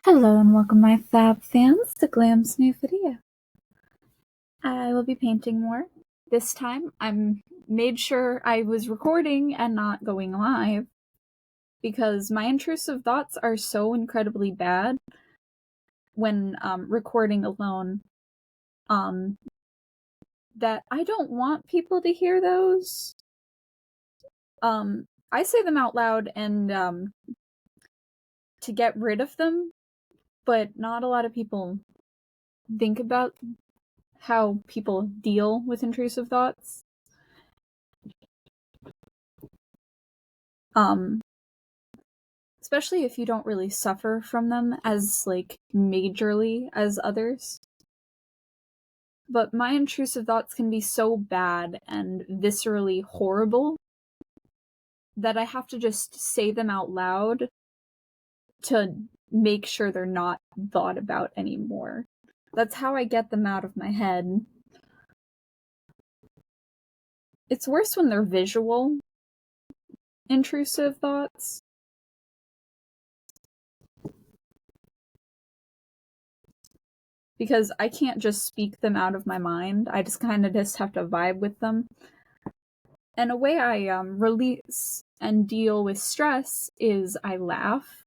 Hello and welcome my fab fans to Glam's new video. I will be painting more. This time I made sure I was recording and not going live because my intrusive thoughts are so incredibly bad when recording alone that I don't want people to hear those. I say them out loud and to get rid of them, but not a lot of people think about how people deal with intrusive thoughts. Especially if you don't really suffer from them as, majorly as others. But my intrusive thoughts can be so bad and viscerally horrible that I have to just say them out loud to make sure they're not thought about anymore. That's how I get them out of my head. It's worse when they're visual intrusive thoughts. Because I can't just speak them out of my mind. I just kind of just have to vibe with them. And a way I release and deal with stress is I laugh.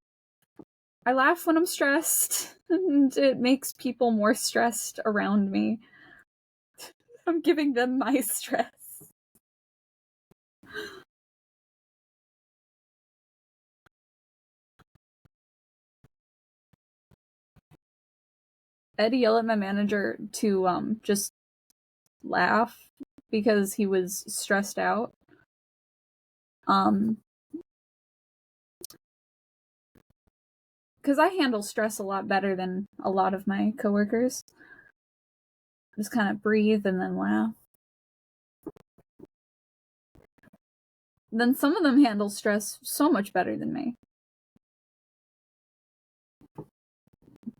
I laugh when I'm stressed, and it makes people more stressed around me. I'm giving them my stress. I had to yell at my manager to just laugh because he was stressed out. Because I handle stress a lot better than a lot of my coworkers. Just kind of breathe and then laugh. Then some of them handle stress so much better than me.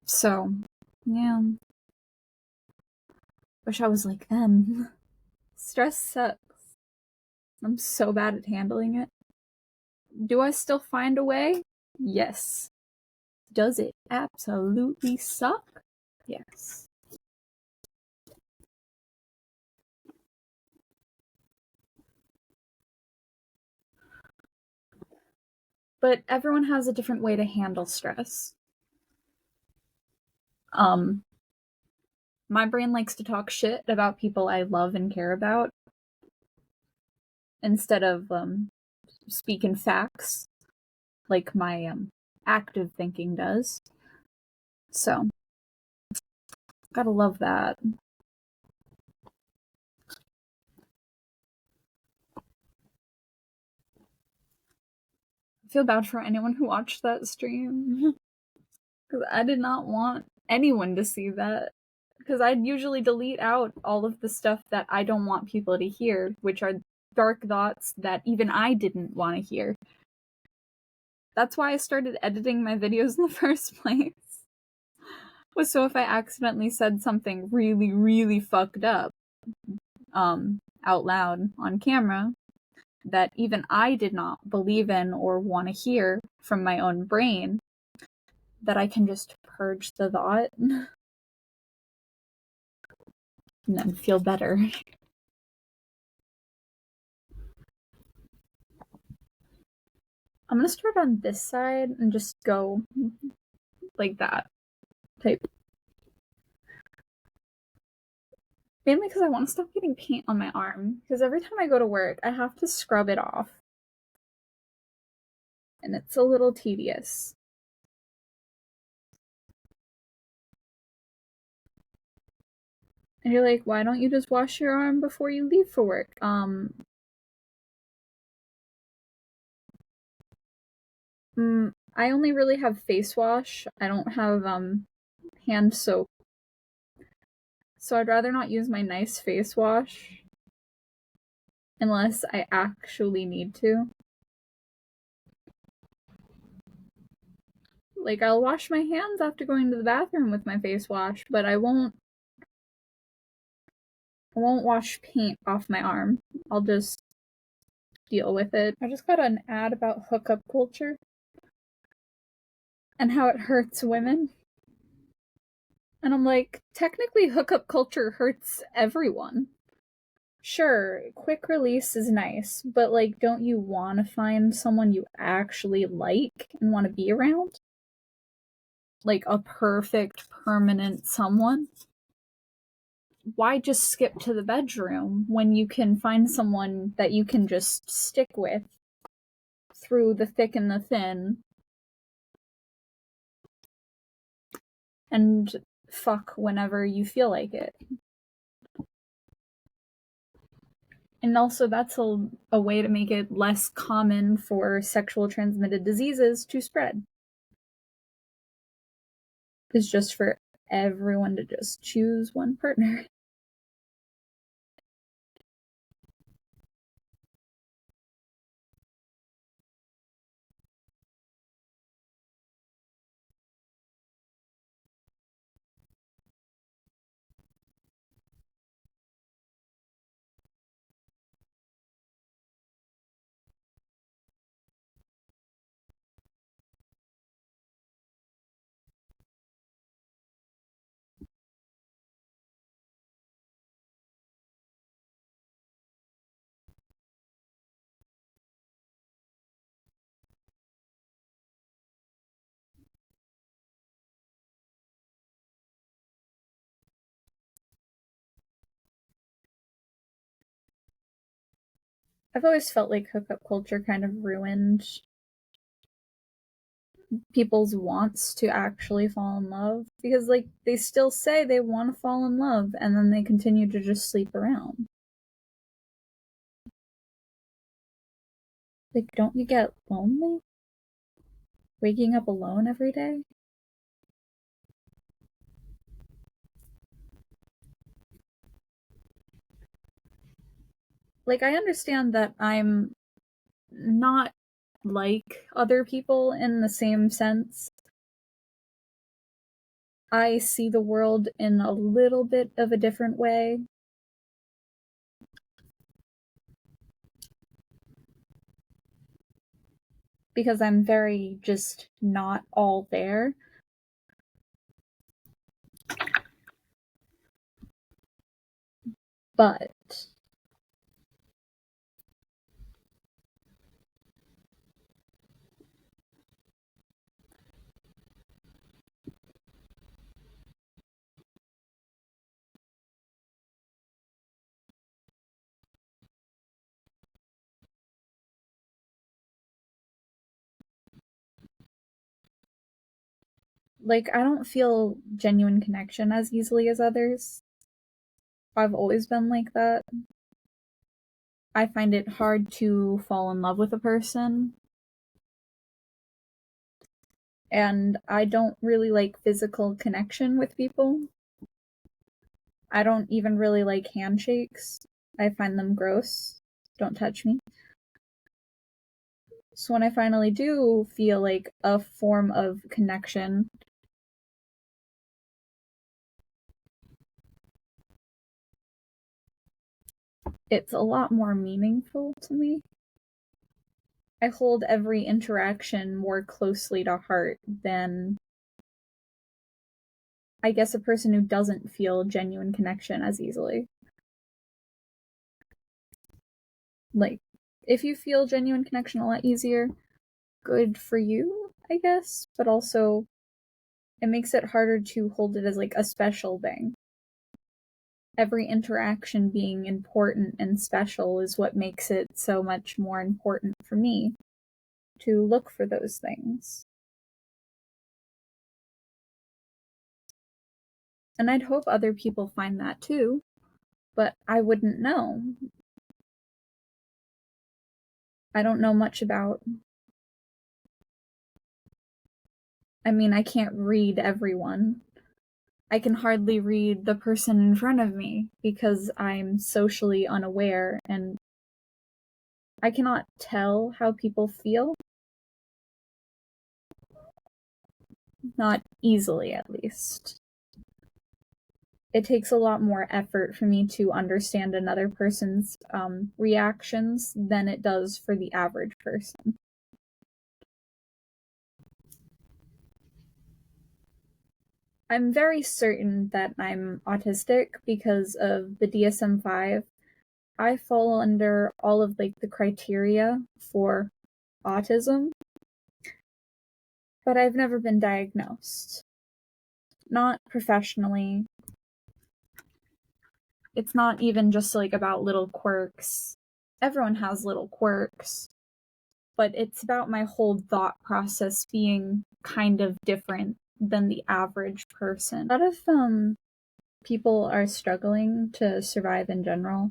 So, yeah. Wish I was like them. Stress sucks. I'm so bad at handling it. Do I still find a way? Yes. Does it absolutely suck? Yes. But everyone has a different way to handle stress. My brain likes to talk shit about people I love and care about instead of speaking facts like my active thinking does. So, gotta love that. I feel bad for anyone who watched that stream. Because I did not want anyone to see that. Because I'd usually delete out all of the stuff that I don't want people to hear, which are dark thoughts that even I didn't want to hear. That's why I started editing my videos in the first place. Was so if I accidentally said something really, really fucked up out loud on camera that even I did not believe in or want to hear from my own brain, that I can just purge the thought and then feel better. I'm gonna start on this side and just go like that type. Mainly because I want to stop getting paint on my arm, because every time I go to work, I have to scrub it off. And it's a little tedious. And you're like, why don't you just wash your arm before you leave for work? I only really have face wash. I don't have hand soap. So I'd rather not use my nice face wash unless I actually need to. Like, I'll wash my hands after going to the bathroom with my face wash, but I won't wash paint off my arm. I'll just deal with it. I just got an ad about hookup culture. and how it hurts women. And I'm like, technically hookup culture hurts everyone. Sure, quick release is nice, but like, don't you want to find someone you actually like and want to be around? Like a perfect, permanent someone? Why just skip to the bedroom when you can find someone that you can just stick with through the thick and the thin and fuck whenever you feel like it? And also, that's a way to make it less common for sexual transmitted diseases to spread. Is just for everyone to just choose one partner. I've always felt like hookup culture kind of ruined people's wants to actually fall in love, because like they still say they want to fall in love and then they continue to just sleep around. Like, don't you get lonely waking up alone every day? Like, I understand that I'm not like other people in the same sense. I see the world in a little bit of a different way. Because I'm very just not all there. But like, I don't feel genuine connection as easily as others. I've always been like that. I find it hard to fall in love with a person. And I don't really like physical connection with people. I don't even really like handshakes. I find them gross. Don't touch me. So when I finally do feel like a form of connection, it's a lot more meaningful to me. I hold every interaction more closely to heart than, I guess, a person who doesn't feel genuine connection as easily. Like, if you feel genuine connection a lot easier, good for you, I guess, but also it makes it harder to hold it as like a special thing. Every interaction being important and special is what makes it so much more important for me to look for those things. And I'd hope other people find that too, but I wouldn't know. I don't know much about. I mean, I can't read everyone. I can hardly read the person in front of me because I'm socially unaware and I cannot tell how people feel. Not easily, at least. It takes a lot more effort for me to understand another person's reactions than it does for the average person. I'm very certain that I'm autistic because of the DSM-5. I fall under all of like the criteria for autism, but I've never been diagnosed. Not professionally. It's not even just like about little quirks. Everyone has little quirks, but it's about my whole thought process being kind of different than the average person. A lot of people are struggling to survive in general.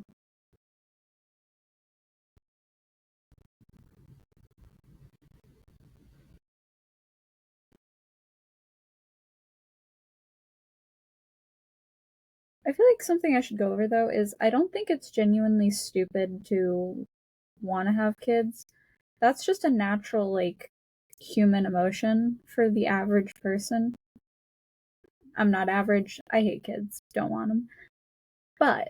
I feel like something I should go over though is I don't think it's genuinely stupid to want to have kids. That's just a natural, like, human emotion for the average person. I'm not average. I hate kids. Don't want them. But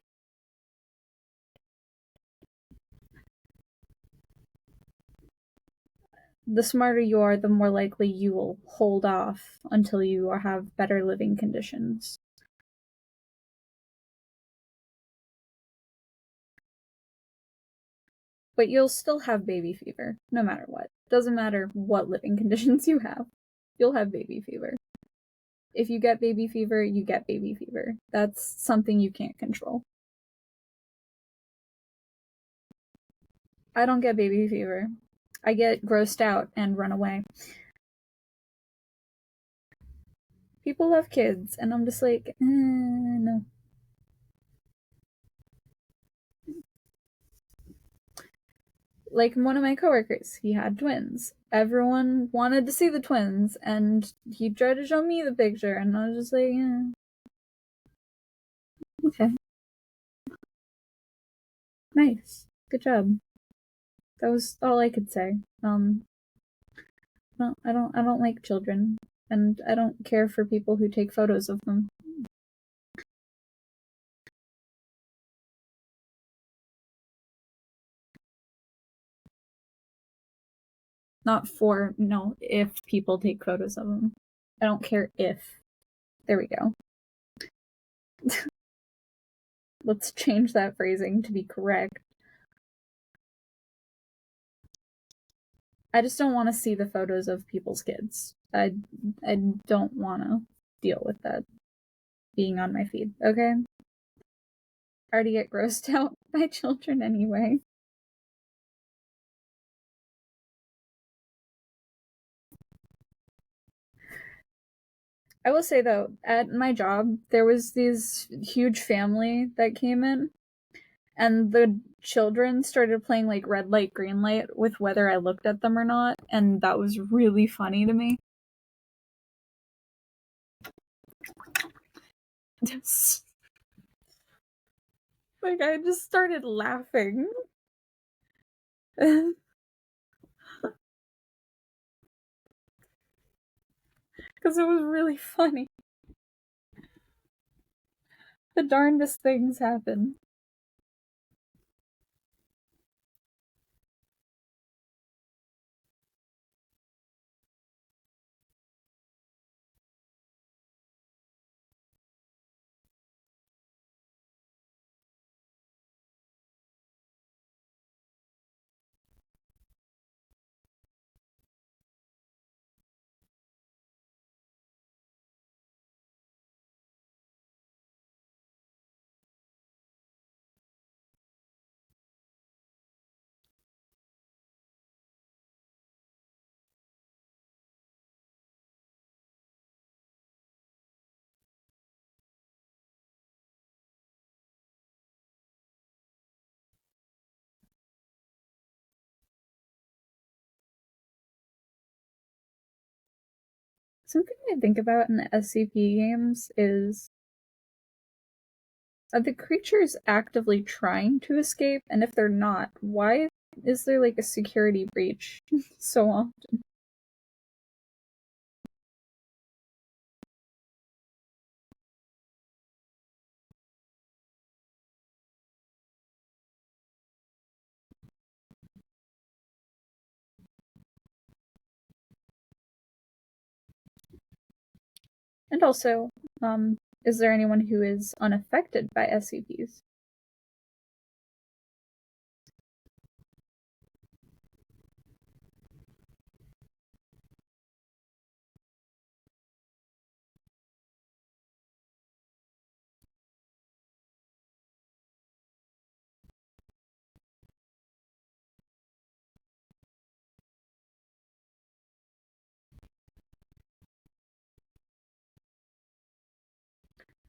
the smarter you are, the more likely you will hold off until you have better living conditions. But you'll still have baby fever, no matter what. Doesn't matter what living conditions you have. You'll have baby fever. If you get baby fever, you get baby fever. That's something you can't control. I don't get baby fever. I get grossed out and run away. People have kids, and I'm just like, no. Like one of my coworkers, he had twins. Everyone wanted to see the twins, and he tried to show me the picture, and I was just like, okay, nice, good job. That was all I could say. No, I don't like children, and I don't care for people who take photos of them. Not for, no, if people take photos of them. I don't care if. There we go. Let's change that phrasing to be correct. I just don't want to see the photos of people's kids. I don't want to deal with that being on my feed, okay? I already get grossed out by children anyway. I will say though, at my job, there was this huge family that came in, and the children started playing like red light, green light with whether I looked at them or not, and that was really funny to me. Like, I just started laughing. Because it was really funny. The darndest things happen. Something I think about in the SCP games is, are the creatures actively trying to escape? And if they're not, why is there like a security breach so often? And also, is there anyone who is unaffected by SCPs?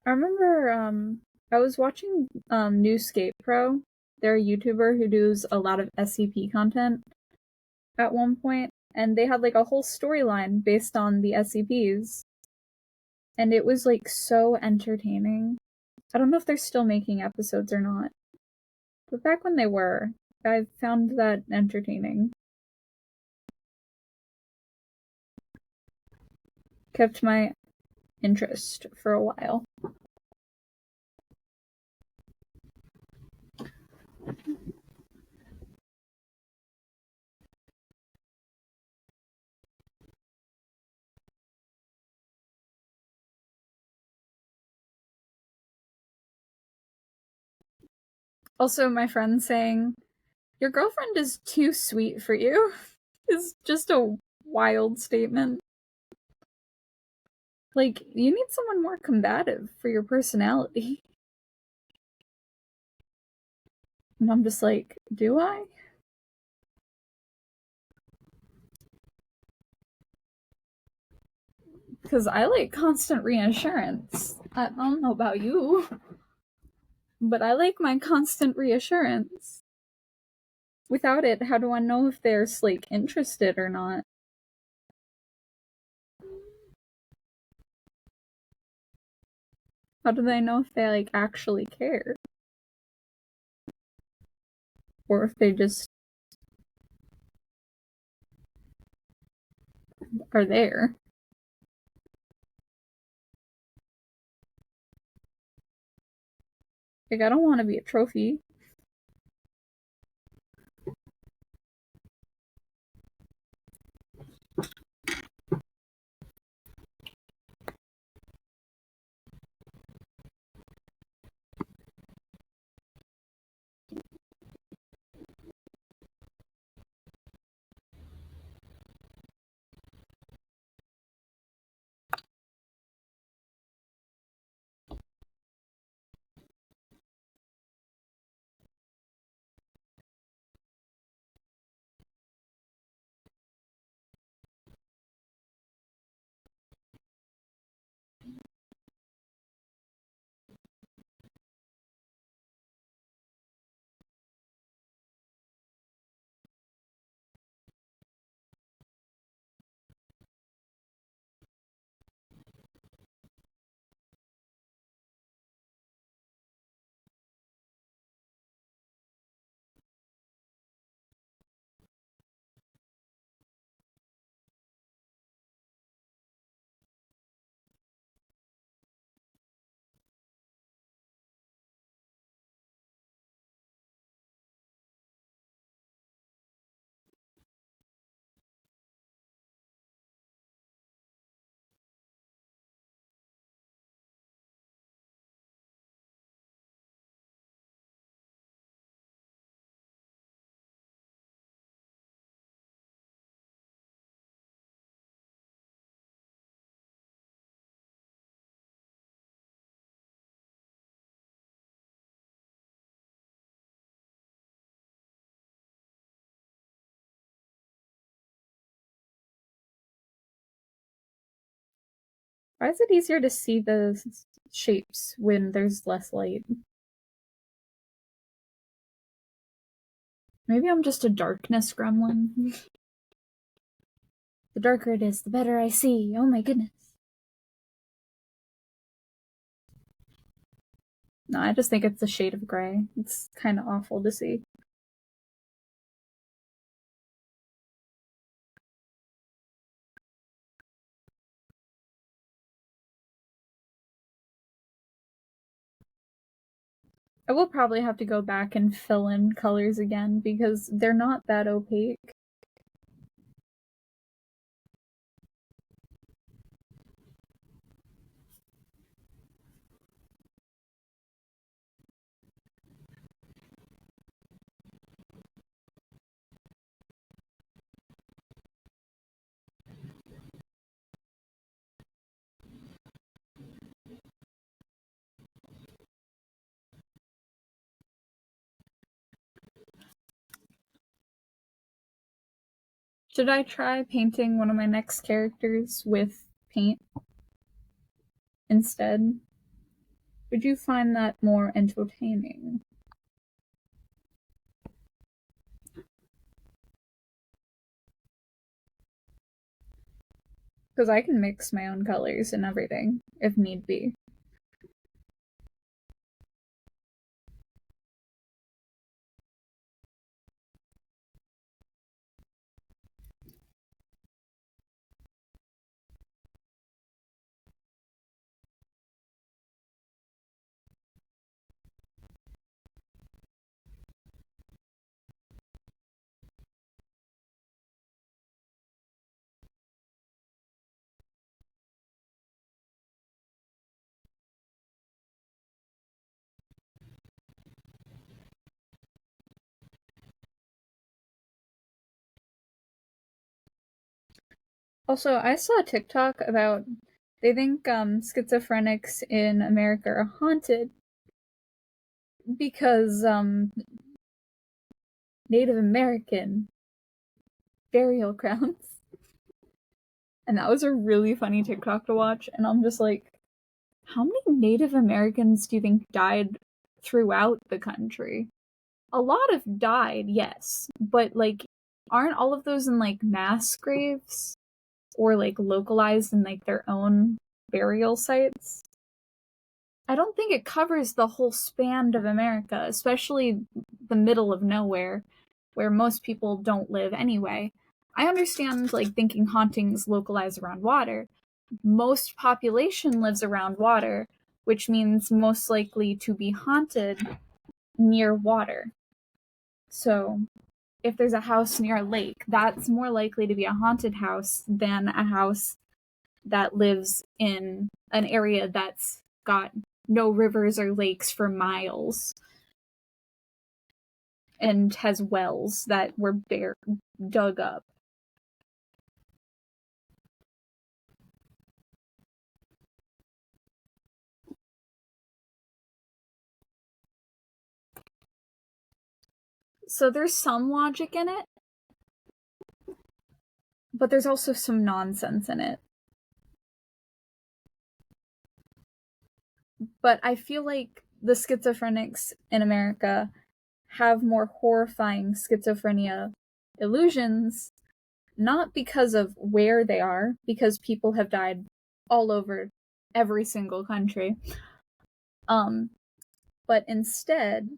I remember I was watching Newscape Pro. They're a YouTuber who does a lot of SCP content at one point, and they had like a whole storyline based on the SCPs, and it was like so entertaining. I don't know if they're still making episodes or not, but back when they were, I found that entertaining. Kept my interest for a while. Also, my friend saying, "Your girlfriend is too sweet for you," is just a wild statement. Like, you need someone more combative for your personality. And I'm just like, do I? Because I like constant reassurance. I don't know about you, but I like my constant reassurance. Without it, how do I know if they're, like, interested or not? How do they know if they, like, actually care? Or if they just are there? Like, I don't want to be a trophy. Why is it easier to see the shapes when there's less light? Maybe I'm just a darkness gremlin. The darker it is, the better I see. Oh my goodness. No, I just think it's a shade of gray. It's kind of awful to see. I will probably have to go back and fill in colors again because they're not that opaque. Should I try painting one of my next characters with paint instead? Would you find that more entertaining? Because I can mix my own colors and everything, if need be. Also, I saw a TikTok about they think schizophrenics in America are haunted because Native American burial grounds. And that was a really funny TikTok to watch, and I'm just like, how many Native Americans do you think died throughout the country? A lot have died, yes, but like, aren't all of those in like mass graves or like localized in like their own burial sites? I don't think it covers the whole span of America, especially the middle of nowhere where most people don't live anyway. I understand like thinking hauntings localize around water. Most population lives around water, which means most likely to be haunted near water. So, if there's a house near a lake, that's more likely to be a haunted house than a house that lives in an area that's got no rivers or lakes for miles and has wells that were dug up. So there's some logic in it, but there's also some nonsense in it. But I feel like the schizophrenics in America have more horrifying schizophrenia illusions, not because of where they are, because people have died all over every single country, but instead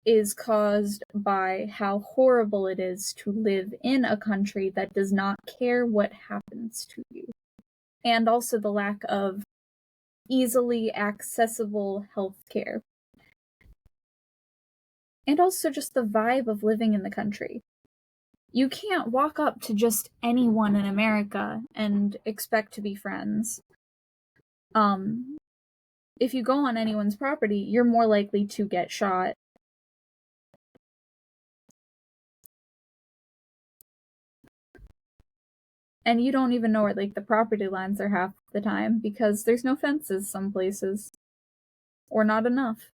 is caused by how horrible it is to live in a country that does not care what happens to you. And also the lack of easily accessible healthcare. And also just the vibe of living in the country. You can't walk up to just anyone in America and expect to be friends. If you go on anyone's property, you're more likely to get shot. And you don't even know where like the property lines are half the time because there's no fences some places. Or not enough.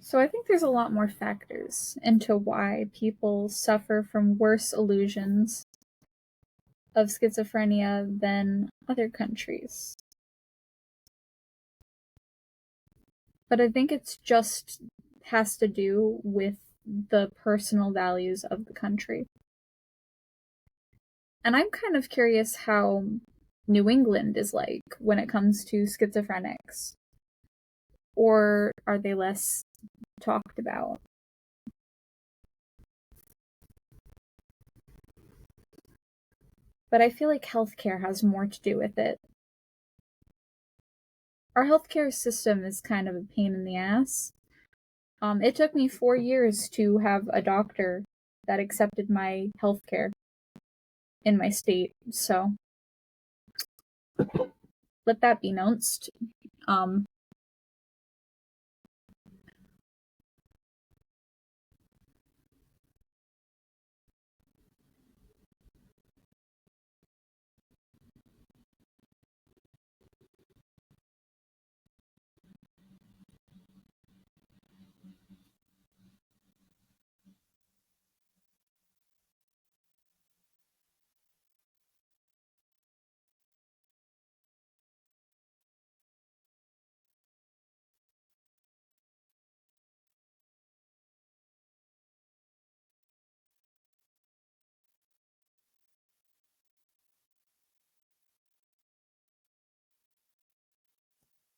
So I think there's a lot more factors into why people suffer from worse illusions of schizophrenia than other countries. But I think it's just has to do with the personal values of the country. And I'm kind of curious how New England is like when it comes to schizophrenics. Or are they less talked about? But I feel like healthcare has more to do with it. Our healthcare system is kind of a pain in the ass. It took me 4 years to have a doctor that accepted my healthcare in my state, so let that be announced.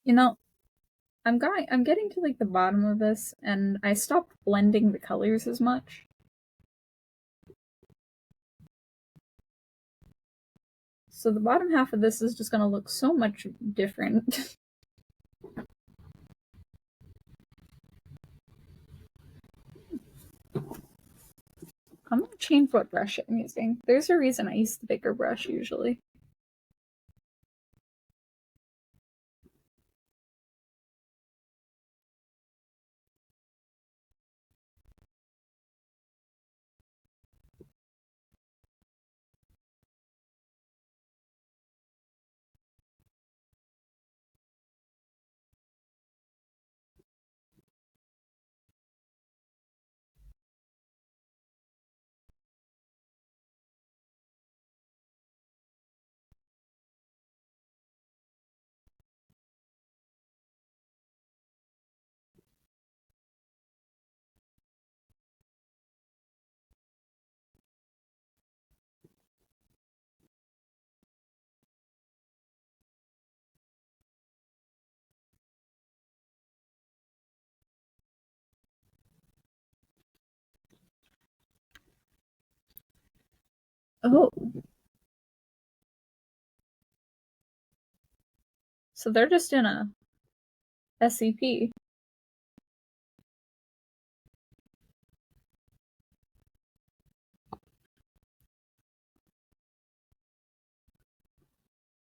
You know, I'm getting to like the bottom of this, and I stopped blending the colors as much. So the bottom half of this is just gonna look so much different. I'm gonna change what brush I'm using. There's a reason I use the bigger brush usually. Oh, so they're just in a SCP.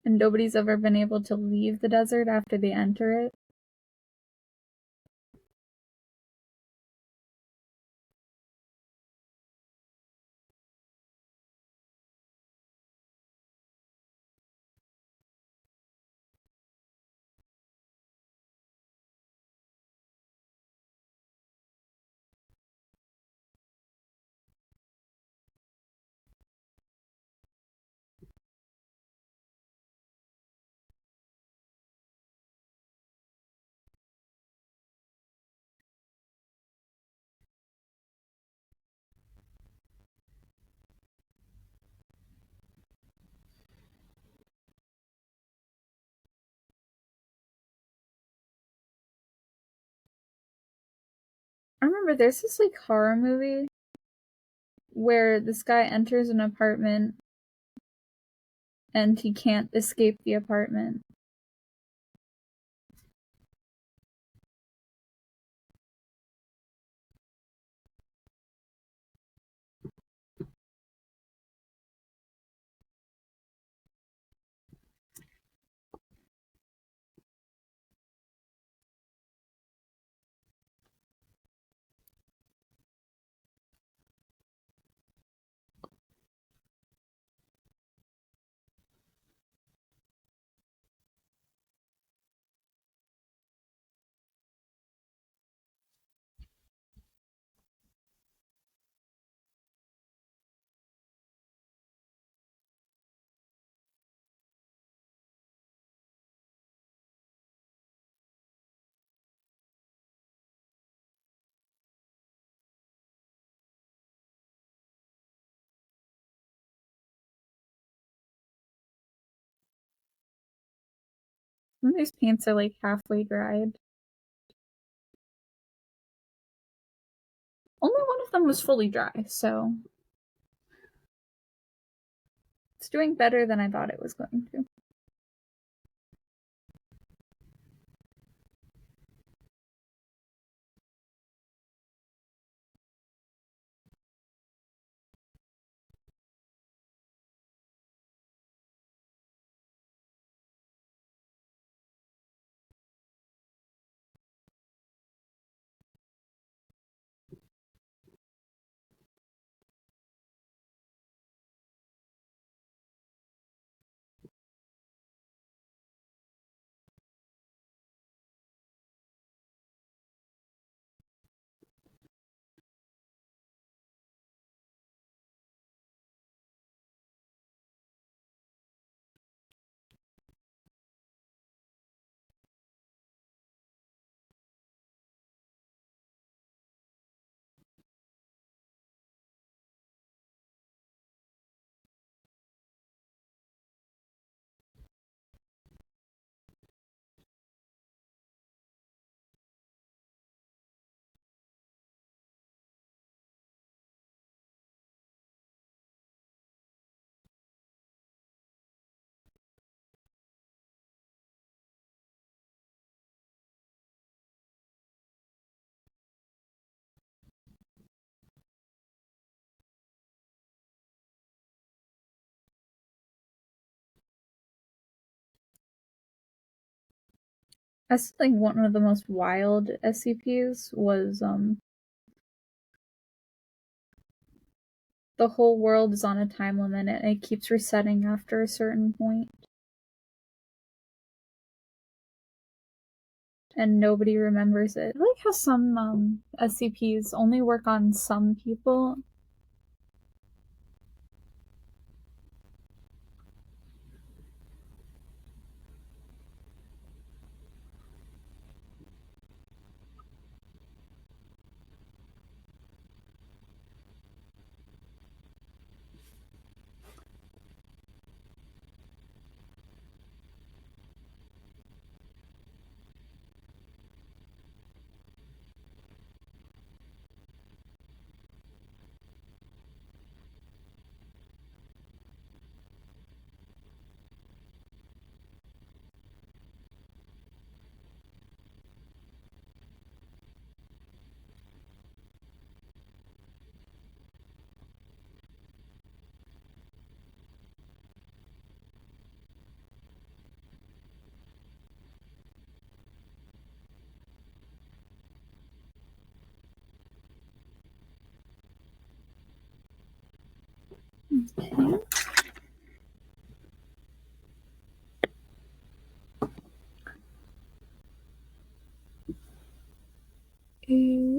And nobody's ever been able to leave the desert after they enter it. I remember there's this like horror movie where this guy enters an apartment and he can't escape the apartment. Some of these paints are like halfway dried. Only one of them was fully dry, so it's doing better than I thought it was going to. I still think one of the most wild SCPs was the whole world is on a time limit and it keeps resetting after a certain point. And nobody remembers it. I like how some SCPs only work on some people. Okay.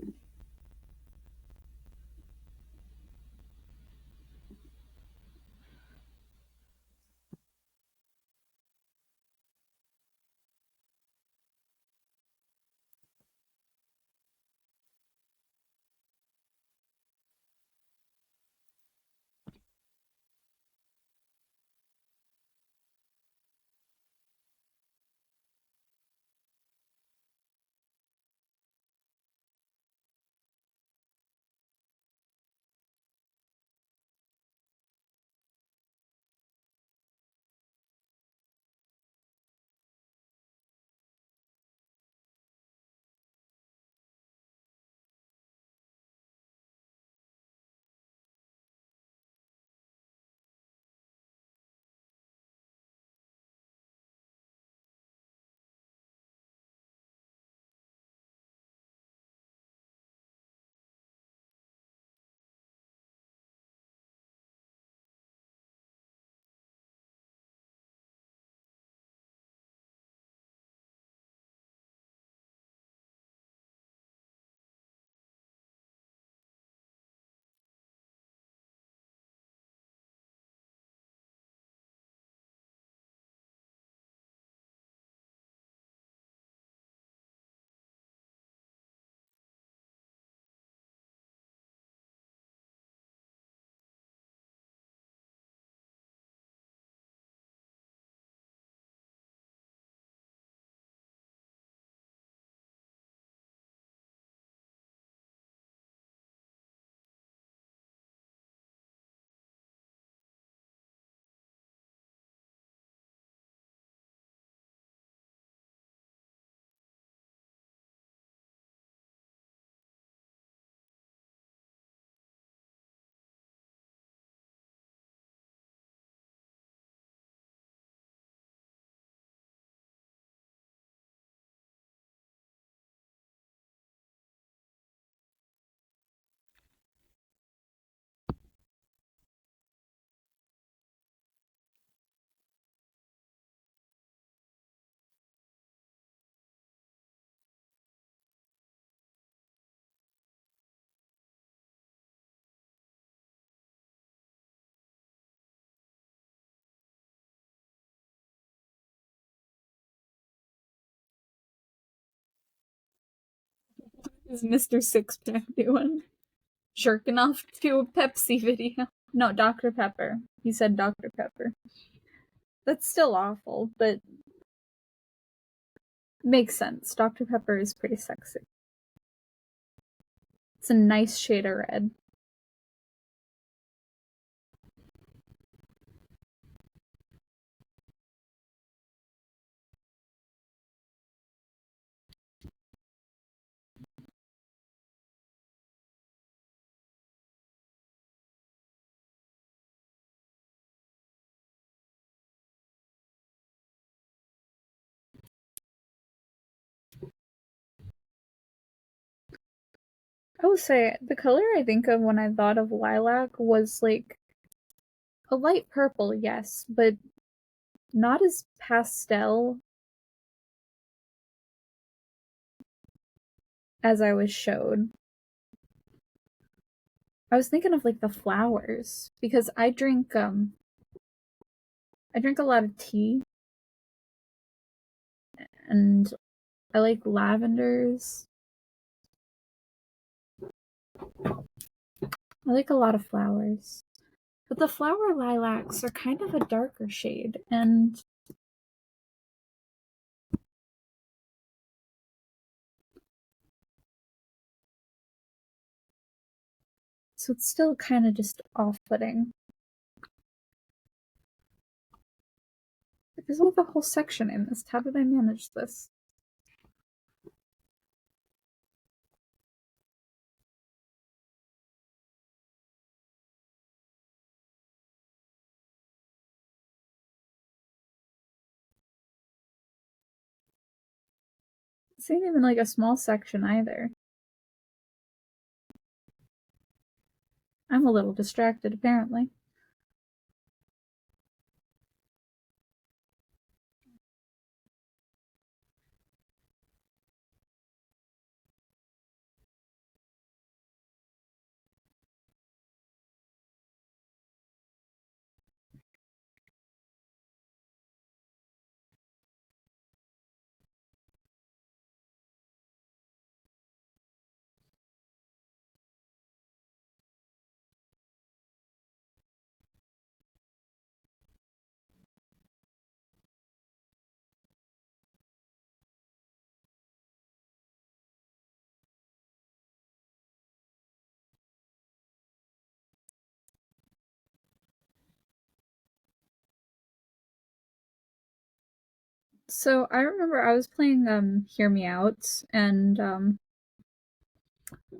Is Mr. Sixpack doing? Jerking off to a Pepsi video. No, Dr. Pepper. He said Dr. Pepper. That's still awful, but makes sense. Dr. Pepper is pretty sexy. It's a nice shade of red. I will say the color I think of when I thought of lilac was like a light purple, yes, but not as pastel as I was showed. I was thinking of like the flowers because I drink a lot of tea and I like lavenders. I like a lot of flowers. But the flower lilacs are kind of a darker shade and so it's still kind of just off-putting. There's like a whole section in this. How did I manage this? This ain't even like a small section either. I'm a little distracted apparently. So I remember I was playing Hear Me Out and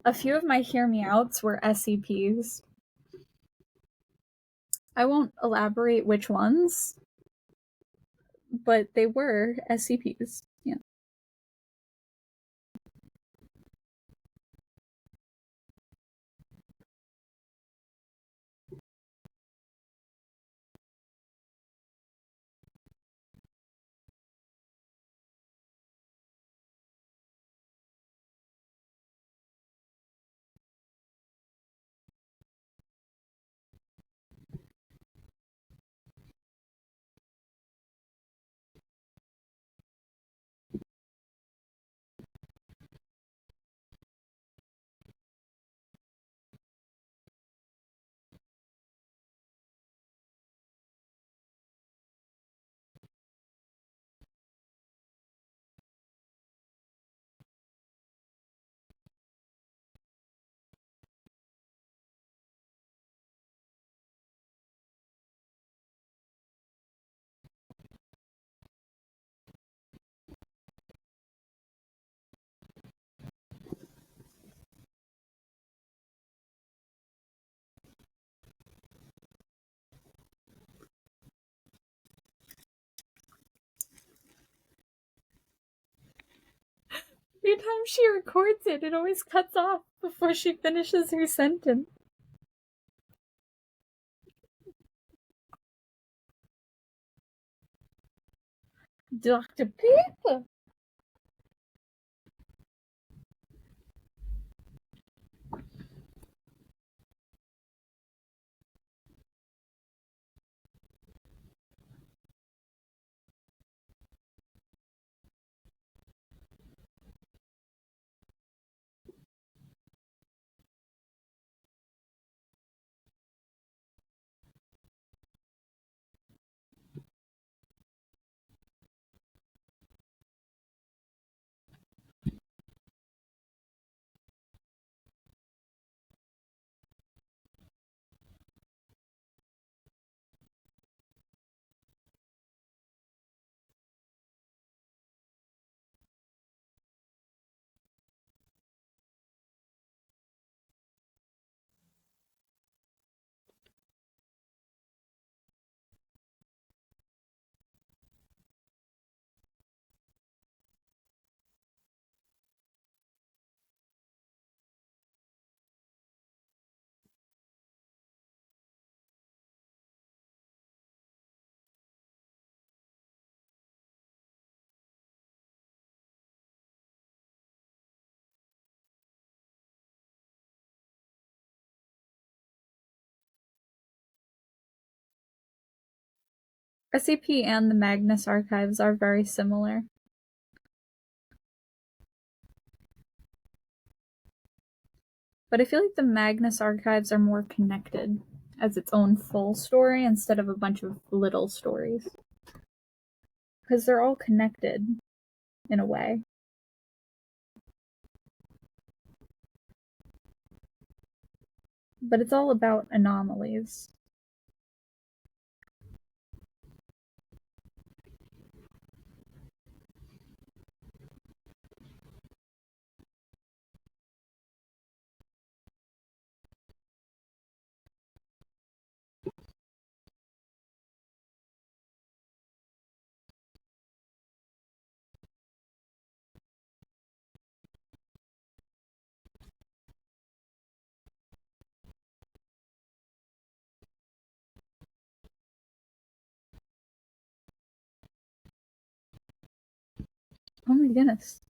a few of my Hear Me Outs were SCPs. I won't elaborate which ones, but they were SCPs. Yeah. Every time she records it, it always cuts off before she finishes her sentence. Dr. Pepper. SCP and the Magnus archives are very similar. But I feel like the Magnus archives are more connected as its own full story instead of a bunch of little stories. Because they're all connected in a way. But it's all about anomalies. Oh my goodness.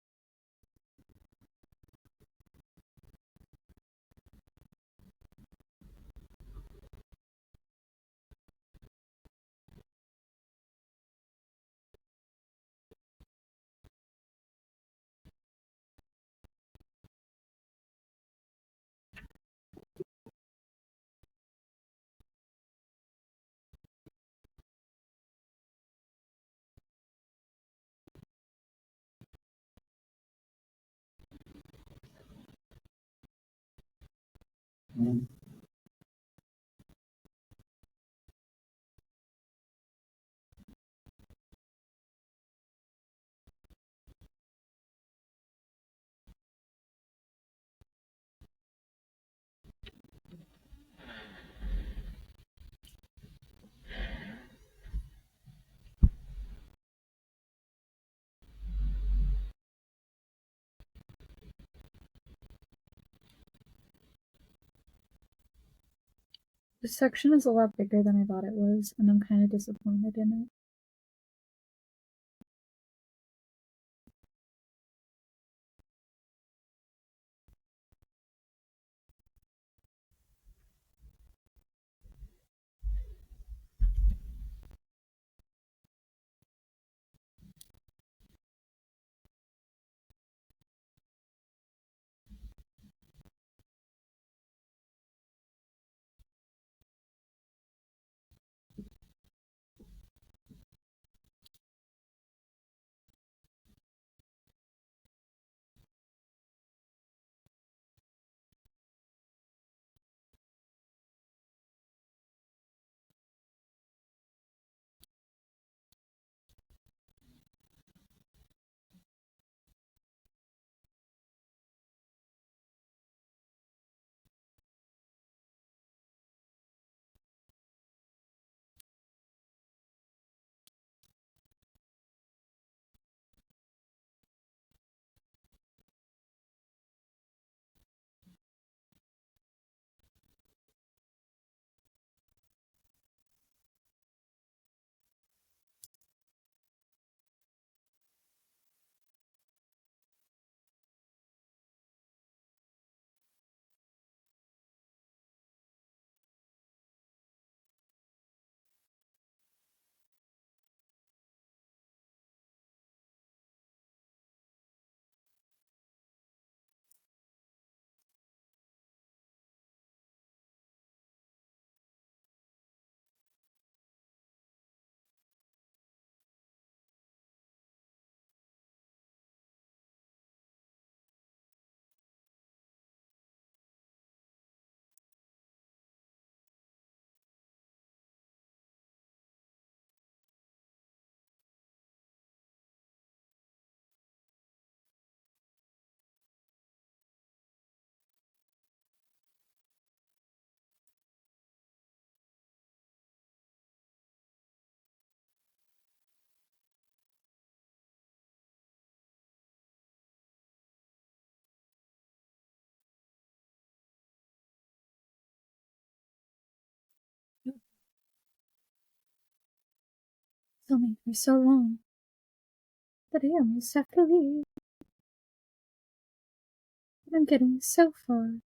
This section is a lot bigger than I thought it was, and I'm kind of disappointed in it. It's only for so long that I almost have to leave. I'm getting so far.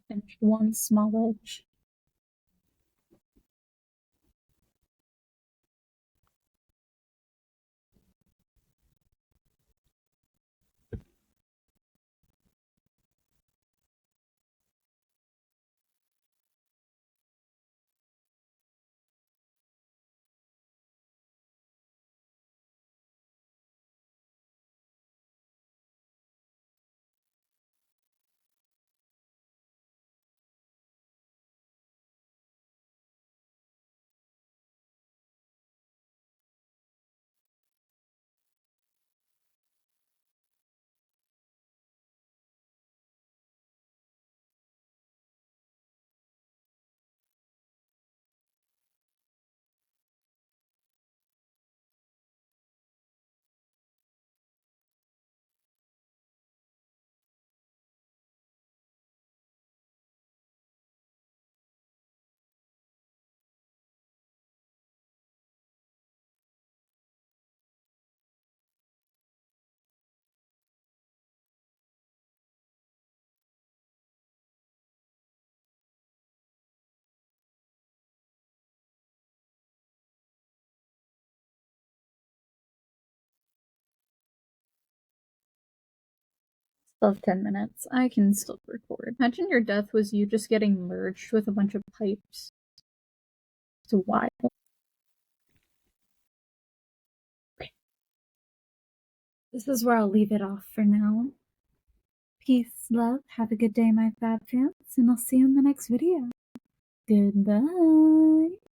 Finished one small edge. Still have 10 minutes. I can still record. Imagine your death was you just getting merged with a bunch of pipes. It's wild. This is where I'll leave it off for now. Peace, love, have a good day, my fab fans, and I'll see you in the next video. Goodbye.